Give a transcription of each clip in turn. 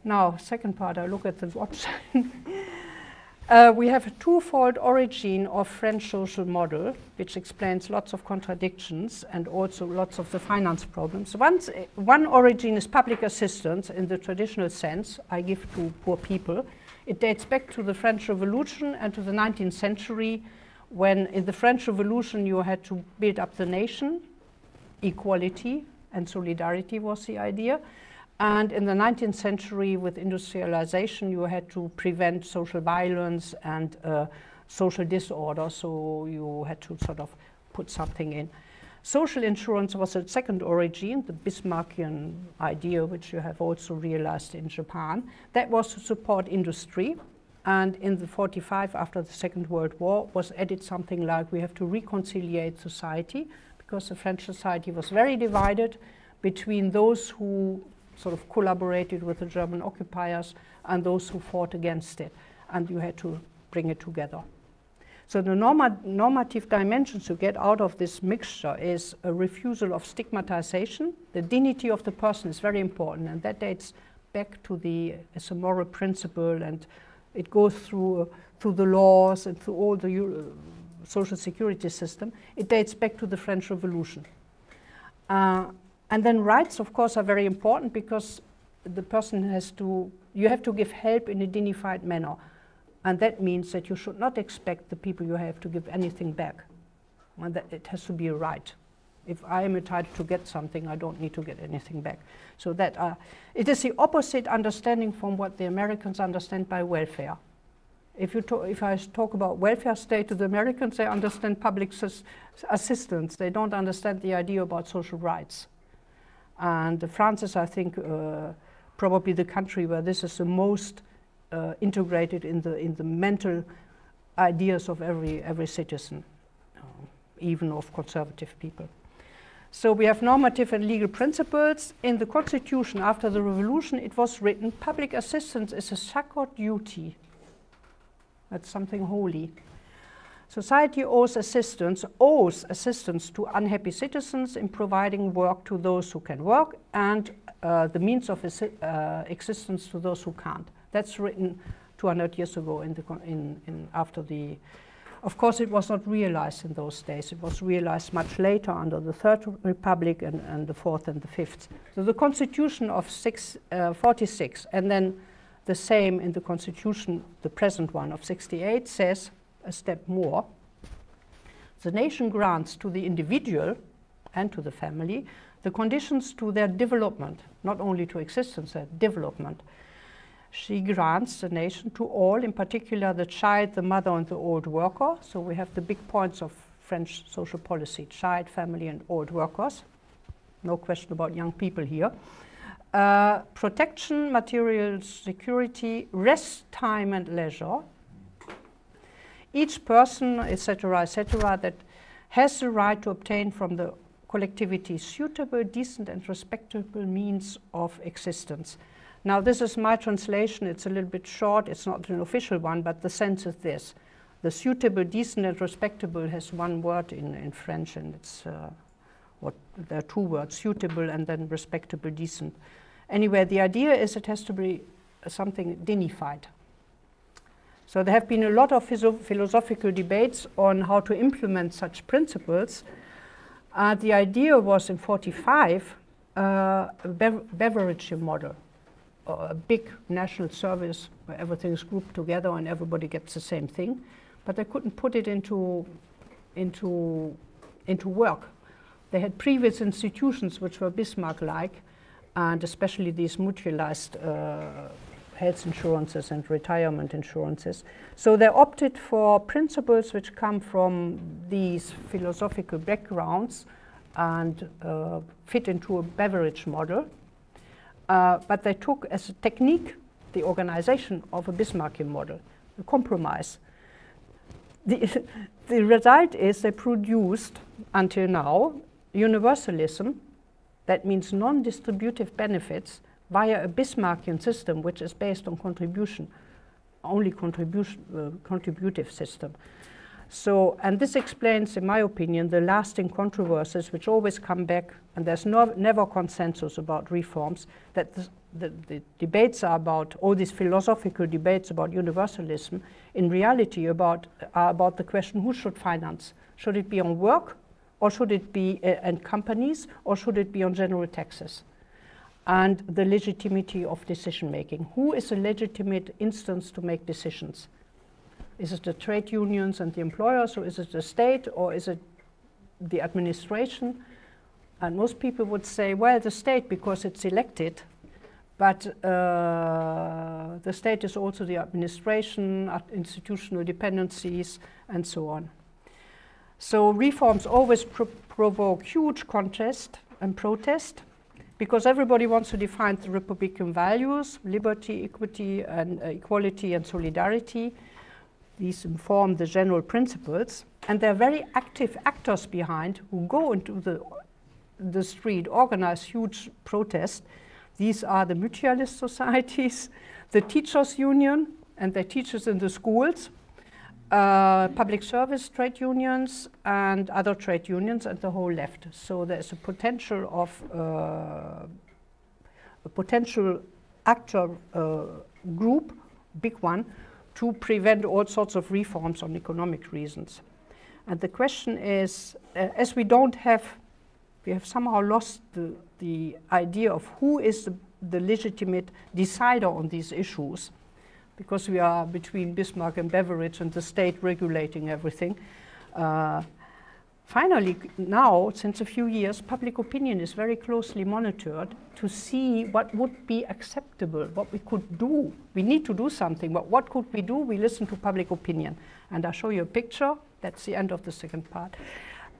Now, second part, I look at the watch. We have a twofold origin of French social model, which explains lots of contradictions and also lots of the finance problems. One origin is public assistance in the traditional sense, I give to poor people. It dates back to the French Revolution and to the 19th century, when in the French Revolution you had to build up the nation. Equality and solidarity was the idea. And in the 19th century, with industrialization, you had to prevent social violence and social disorder, so you had to sort of put something in. Social insurance was a second origin, the Bismarckian idea, which you have also realized in Japan. That was to support industry. And in the 45, after the Second World War, was added something like we have to reconciliate society, because the French society was very divided between those who sort of collaborated with the German occupiers and those who fought against it, and you had to bring it together. So the normative dimensions you get out of this mixture is a refusal of stigmatization. The dignity of the person is very important, and that dates back to as a moral principle, and it goes through the laws and through all the social security system. It dates back to the French Revolution. And then rights, of course, are very important, because the person you have to give help in a dignified manner. And that means that you should not expect the people you have to give anything back. And that it has to be a right. If I am entitled to get something, I don't need to get anything back. So that it is the opposite understanding from what the Americans understand by welfare. If I talk about welfare state to the Americans, they understand public assistance. They don't understand the idea about social rights. And France is, I think, probably the country where this is the most integrated in the mental ideas of every citizen, even of conservative people. So we have normative and legal principles. In the Constitution after the Revolution, it was written, public assistance is a sacred duty. That's something holy. Society owes assistance to unhappy citizens in providing work to those who can work, and the means of existence to those who can't. That's written 200 years ago after the. Of course, it was not realized in those days. It was realized much later under the Third Republic and the Fourth and the Fifth. So the Constitution of 46, and then the same in the Constitution, the present one of 68, says a step more. The nation grants to the individual and to the family the conditions to their development, not only to existence, their development. She grants the nation to all, in particular the child, the mother, and the old worker. So we have the big points of French social policy: child, family, and old workers. No question about young people here. Protection, material security, rest time, and leisure. Each person, etc., that has the right to obtain from the collectivity suitable, decent, and respectable means of existence. Now, this is my translation. It's a little bit short. It's not an official one, but the sense is this. The suitable, decent, and respectable has one word in French, and it's there are two words, suitable and then respectable, decent. Anyway, the idea is it has to be something dignified. So there have been a lot of philosophical debates on how to implement such principles. The idea was in 45 a beverage model, a big national service where everything is grouped together and everybody gets the same thing. But they couldn't put it into work. They had previous institutions which were Bismarck-like, and especially these mutualized health insurances and retirement insurances. So they opted for principles which come from these philosophical backgrounds and fit into a beverage model. But they took as a technique the organization of a Bismarckian model, a compromise. The result is they produced, until now, universalism. That means non-distributive benefits via a Bismarckian system, which is based on contribution, only contributive system. So, and this explains, in my opinion, the lasting controversies which always come back, and there's never consensus about reforms, that the debates are about, all these philosophical debates about universalism, in reality are about the question, who should finance? Should it be on work, or should it be on companies, or should it be on general taxes? And the legitimacy of decision making. Who is a legitimate instance to make decisions? Is it the trade unions and the employers, or is it the state, or is it the administration? And most people would say, well, the state, because it's elected, but the state is also the administration, institutional dependencies, and so on. So reforms always provoke huge contest and protest, because everybody wants to define the Republican values, liberty, equity, and equality, and solidarity. These inform the general principles, and there are very active actors behind who go into the street, organize huge protests. These are the mutualist societies, the teachers' union, and the teachers in the schools, public service trade unions, and other trade unions, and the whole left. So there's a potential of a potential actor group, big one, to prevent all sorts of reforms on economic reasons. And the question is, as we have somehow lost the idea of who is the legitimate decider on these issues, because we are between Bismarck and Beveridge and the state regulating everything. Finally, now, since a few years, public opinion is very closely monitored to see what would be acceptable, what we could do. We need to do something, but what could we do? We listen to public opinion. And I'll show you a picture. That's the end of the second part.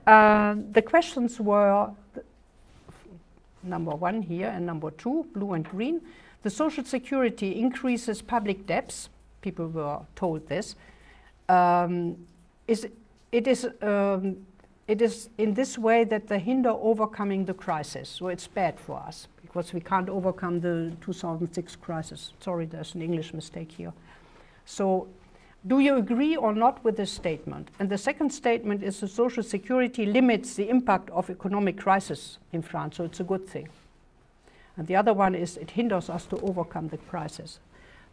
The questions were number 1 here and number 2, blue and green. The social security increases public debts. People were told this. It is in this way that they hinder overcoming the crisis. So it's bad for us because we can't overcome the 2006 crisis. Sorry, there's an English mistake here. So do you agree or not with this statement? And the second statement is the social security limits the impact of economic crisis in France, so it's a good thing. And the other one is it hinders us to overcome the crisis.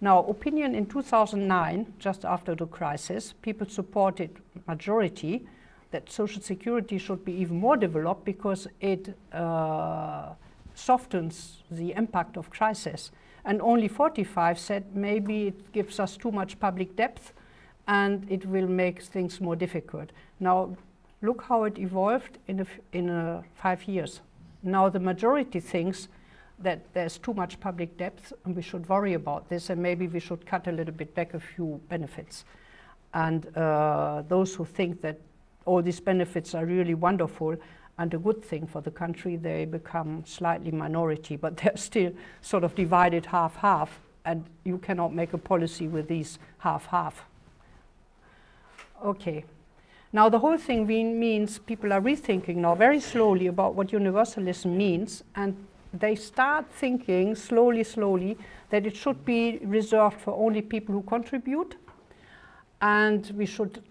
Now, opinion in 2009, just after the crisis, people supported majority that social security should be even more developed because it softens the impact of crisis. And only 45 said maybe it gives us too much public debt and it will make things more difficult. Now, look how it evolved in 5 years. Now the majority thinks that there's too much public debt and we should worry about this and maybe we should cut a little bit back a few benefits. And those who think that all these benefits are really wonderful and a good thing for the country, they become slightly minority, but they're still sort of divided half-half, and you cannot make a policy with these half-half. Okay. Now the whole thing means people are rethinking now very slowly about what universalism means, and they start thinking slowly that it should be reserved for only people who contribute, and we should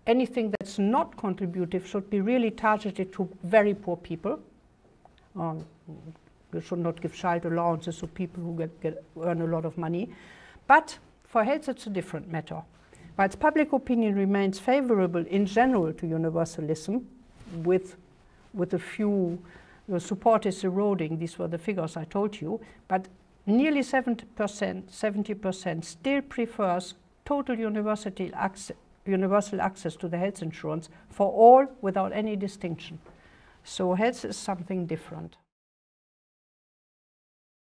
anything that's not contributive should be really targeted to very poor people. We should not give child allowances to people who earn a lot of money. But for health, it's a different matter. Whilst public opinion remains favorable in general to universalism, with a few, support is eroding, these were the figures I told you, but nearly 70% still prefers total universal access to the health insurance for all without any distinction. So health is something different.